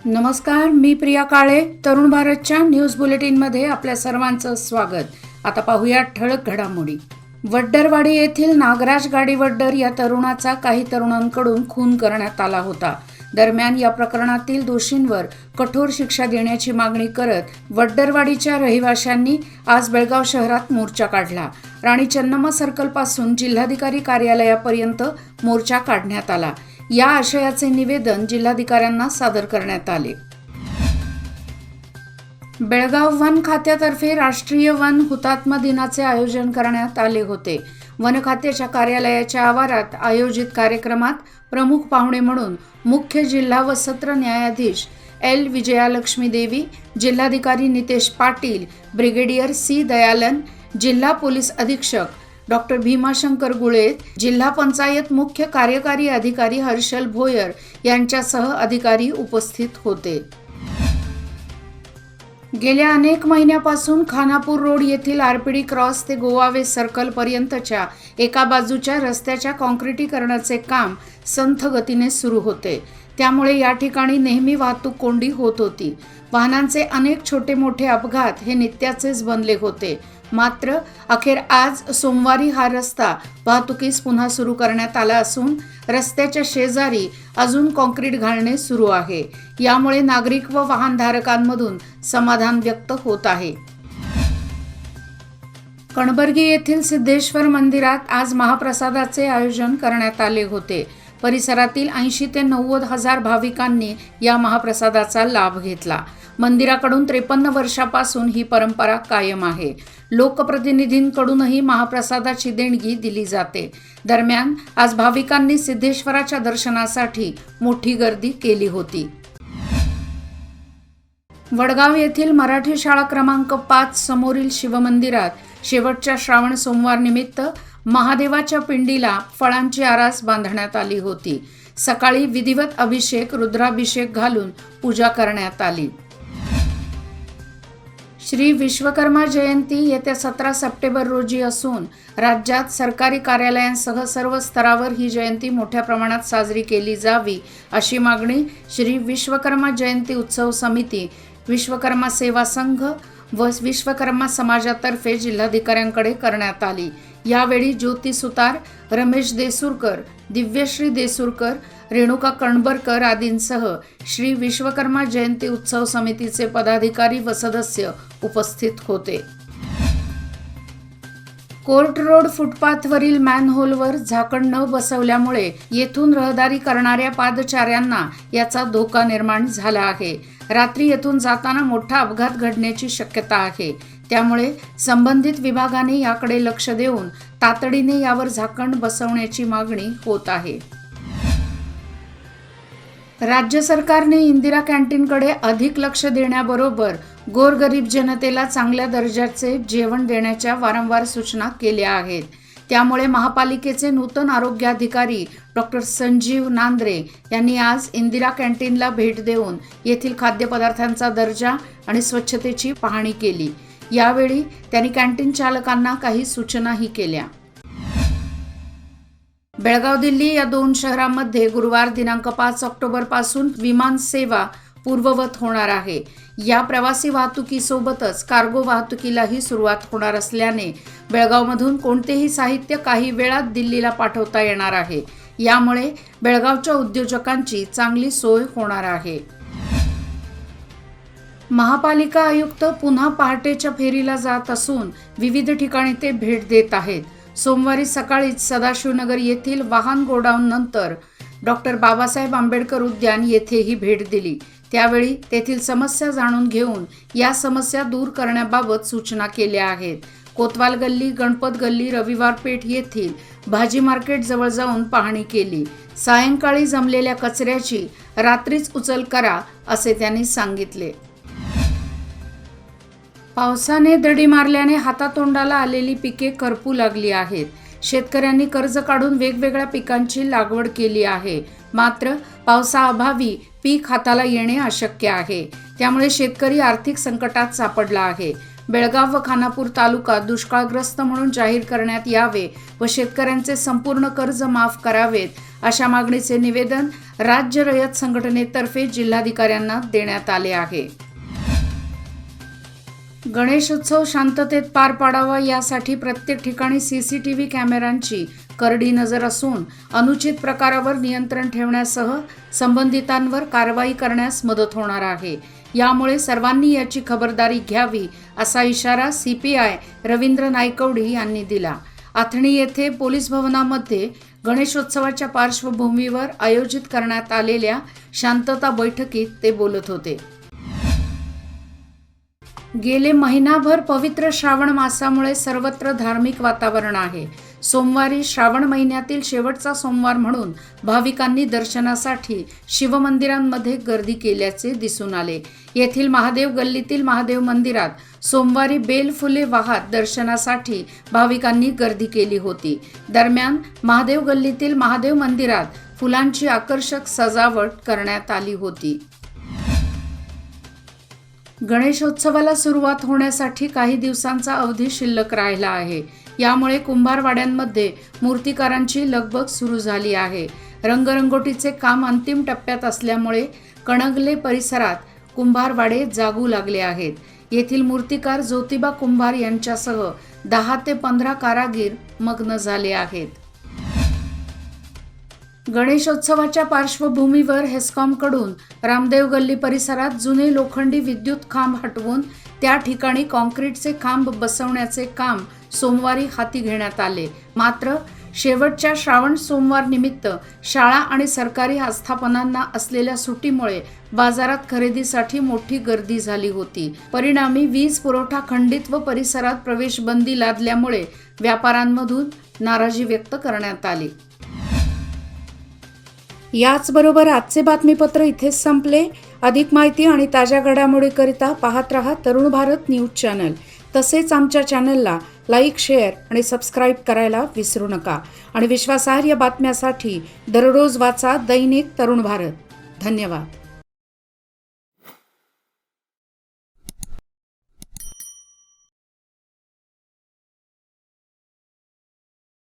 नमस्कार, मी प्रिया काळे. तरुण भारतच्या न्यूज बुलेटिनमध्ये आपल्या सर्वांचं स्वागत. आता पाहूया ठळक घडामोडी. वड्डरवाडी येथील नागराज गाडीवड्डर या तरुणाचा काही तरुणांकडून खून करण्यात आला होता. दरम्यान या प्रकरणातील दोषींवर कठोर शिक्षा देण्याची मागणी करत वड्डरवाडीच्या रहिवाशांनी आज बेळगाव शहरात मोर्चा काढला. राणी चन्नम्मा सर्कलपासून जिल्हाधिकारी कार्यालयापर्यंत मोर्चा काढण्यात आला. या आशयाचे निवेदन जिल्हाधिकाऱ्यांना सादर करण्यात आले. बेळगाव वन खात्यातर्फे राष्ट्रीय वन हुतात्मा दिनाचे आयोजन करण्यात आले होते. वन खात्याच्या कार्यालयाच्या आवारात आयोजित कार्यक्रमात प्रमुख पाहुणे म्हणून मुख्य जिल्हा व सत्र न्यायाधीश एल. विजयालक्ष्मी देवी, जिल्हाधिकारी नितेश पाटील, ब्रिगेडियर सी. दयालन, जिल्हा पोलीस अधीक्षक डॉक्टर भीमाशंकर गुळे, जिल्हा पंचायत मुख्य कार्यकारी अधिकारी हर्षल भोयर यांच्यासह अधिकारी उपस्थित होते. गेल्या अनेक महिन्यापासून खानापूर रोड येथील आरपीडी क्रॉस ते गोवावे सर्कल पर्यंतच्या एका बाजूच्या रस्त्याच्या काँक्रिटीकरणाचे काम संथ गतीने सुरू होते. त्यामुळे या ठिकाणी नेहमी वाहतूक कोंडी होत होती. वाहनांचे अनेक छोटे मोठे अपघात हे नित्याचेच बनले होते. मात्र अखेर आज सोमवारी हा रस्ता वाहतुकीस पुन्हा सुरू करण्यात आला असून रस्त्याच्या शेजारी अजून काँक्रीट घालणे सुरू आहे. यामुळे नागरिक व वाहनधारकांमधून समाधान व्यक्त होत आहे. कणबर्गी येथील सिद्धेश्वर मंदिरात आज महाप्रसादाचे आयोजन करण्यात आले होते. परिसरातील 80 ते 90 हजार भाविकांनी या महाप्रसादाचा लाभ घेतला. मंदिराकडून 53 वर्षापासून ही परंपरा कायम आहे. लोकप्रतिनिधींकडूनही महाप्रसादाची देणगी दिली जाते. दरम्यान आज भाविकांनी सिद्धेश्वराच्या दर्शनासाठी मोठी गर्दी केली होती. वडगाव येथील मराठी शाळा क्रमांक 5 समोरील शिवमंदिरात शेवटच्या श्रावण सोमवार निमित्त महादेवाच्या पिंडीला फळांची आरास बांधण्यात आली होती. सकाळी विधिवत अभिषेक, रुद्राभिषेक घालून पूजा करण्यात आली. श्री विश्वकर्मा जयंती येत्या 17 सप्टेंबर रोजी असून राज्यात सरकारी कार्यालयांसह सर्व स्तरावर ही जयंती मोठ्या प्रमाणात साजरी केली जावी अशी मागणी श्री विश्वकर्मा जयंती उत्सव समिती, विश्वकर्मा सेवा संघ व विश्वकर्मा समाजातर्फे जिल्हाधिकाऱ्यांकडे करण्यात आली. यावेळी ज्योती सुतार, रमेश देसूरकर, दिव्यश्री देसूरकर, रेणुका कणबरकर आदींसह श्री विश्वकर्मा जयंती उत्सव समितीचे पदाधिकारी व सदस्य उपस्थित होते. कोर्ट रोड फुटपाथवरील मॅनहोलवर झाकण न बसवल्यामुळे येथून रहदारी करणाऱ्या पादचाऱ्यांना याचा धोका निर्माण झाला आहे. रात्री येथून जाताना मोठा अपघात घडण्याची शक्यता आहे. त्यामुळे संबंधित विभागाने याकडे लक्ष देऊन तातडीने यावर झाकण बसवण्याची मागणी होत आहे. राज्य सरकारने इंदिरा कॅन्टीनकडे अधिक लक्ष देण्याबरोबर गोरगरीब जनतेला चांगल्या दर्जाचे जेवण देण्याच्या वारंवार सूचना केल्या आहेत. त्यामुळे महापालिकेचे नूतन आरोग्य अधिकारी डॉक्टर संजीव नांद्रे यांनी आज इंदिरा कॅन्टीनला भेट देऊन येथील खाद्यपदार्थांचा दर्जा आणि स्वच्छतेची पाहणी केली. यावेळी त्यांनी कॅन्टीन चालकांना काही सूचनाही केल्या. बेळगाव, दिल्ली या 2 शहरांमध्ये गुरुवार दिनांक 5 ऑक्टोबर पासून विमान सेवा पूर्ववत होणार आहे. या प्रवासी वाहतुकीसोबतच कार्गो वाहतुकीलाही सुरुवात होणार असल्याने बेळगावमधून कोणतेही साहित्य काही वेळात दिल्लीला पाठवता येणार आहे. यामुळे बेळगावच्या उद्योजकांची चांगली सोय होणार आहे. महापालिका आयुक्त पुन्हा पहाटेच्या फेरीला जात असून विविध ठिकाणी ते भेट देत आहेत. सोमवारी सकाळीच सदाशिवनगर येथील वाहन गोडाऊन नंतर डॉक्टर बाबासाहेब आंबेडकर उद्यान येथेही भेट दिली. त्यावेळी तेथील समस्या जाणून घेऊन या समस्या दूर करण्याबाबत सूचना केल्या आहेत. कोतवाल गल्ली, गणपत गल्ली, रविवार पेठ येथील भाजी मार्केट जवळ जाऊन पाहणी केली. सायंकाळी जमलेल्या कचऱ्याची रात्रीच उचल करा असे त्यांनी सांगितले. पावसाने दडी मारल्याने हातातोंडाला आलेली पिके करपू लागली आहेत. शेतकऱ्यांनी कर्ज काढून वेगवेगळ्या पिकांची लागवड केली आहे. मात्र पावसाअभावी पीक हाताला येणे अशक्य आहे. त्यामुळे शेतकरी आर्थिक संकटात सापडला आहे. बेळगाव व खानापूर तालुका दुष्काळग्रस्त म्हणून जाहीर करण्यात यावे व शेतकऱ्यांचे संपूर्ण कर्ज माफ करावेत अशा मागणीचे निवेदन राज्य रयत संघटनेतर्फे जिल्हाधिकाऱ्यांना देण्यात आले आहे. गणेशोत्सव शांततेत पार पाडावा यासाठी प्रत्येक ठिकाणी सीसीटीव्ही कॅमेऱ्यांची करडी नजर असून अनुचित प्रकारावर नियंत्रण ठेवण्यासह संबंधितांवर कारवाई करण्यास मदत होणार आहे. यामुळे सर्वांनी याची खबरदारी घ्यावी असा इशारा CPI रवींद्र नायकवडी यांनी दिला. आथणी येथे पोलीस भवनामध्ये गणेशोत्सवाच्या पार्श्वभूमीवर आयोजित करण्यात आलेल्या शांतता बैठकीत ते बोलत होते. गेले महिनाभर पवित्र श्रावण मासामुळे सर्वत्र धार्मिक वातावरण आहे. सोमवारी श्रावण महिन्यातील शेवटचा सोमवार म्हणून भाविकांनी दर्शनासाठी शिवमंदिरांमध्ये गर्दी केल्याचे दिसून आले. येथील महादेव गल्लीतील महादेव मंदिरात सोमवारी बेलफुले वाहत दर्शनासाठी भाविकांनी गर्दी केली होती. दरम्यान महादेव गल्लीतील महादेव मंदिरात फुलांची आकर्षक सजावट करण्यात आली होती. गणेशोत्सवाला सुरुवात होण्यासाठी काही दिवसांचा अवधी शिल्लक राहिला आहे. यामुळे कुंभारवाड्यांमध्ये मूर्तिकारांची लगबग सुरू झाली आहे. रंगरंगोटीचे काम अंतिम टप्प्यात असल्यामुळे कणगले परिसरात कुंभारवाडे जागू लागले आहेत. येथील मूर्तिकार ज्योतिबा कुंभार यांच्यासह 10 ते 15 कारागीर मग्न झाले आहेत. गणेशोत्सवाच्या पार्श्वभूमीवर हेस्कॉमकडून रामदेव गल्ली परिसरात जुने लोखंडी विद्युत खांब हटवून त्या ठिकाणी कॉन्क्रीटचे खांब बसवण्याचे काम सोमवारी हाती घेण्यात आले. मात्र शेवटच्या श्रावण सोमवार निमित्त शाळा आणि सरकारी आस्थापनांना असलेल्या सुट्टीमुळे बाजारात खरेदीसाठी मोठी गर्दी झाली होती. परिणामी वीज पुरवठा खंडित व परिसरात प्रवेशबंदी लादल्यामुळे व्यापाऱ्यांमधून नाराजी व्यक्त करण्यात आली. याचबरोबर आजचे बातमीपत्र इथेच संपले. अधिक माहिती आणि ताज्या घडामोडीकरिता पाहत रहा तरुण भारत न्यूज चॅनल. तसेच आमच्या चॅनलला लाईक, शेअर आणि सबस्क्राईब करायला विसरू नका. आणि विश्वासार्ह बातम्यासाठी दररोज वाचा दैनिक तरुण भारत. धन्यवाद.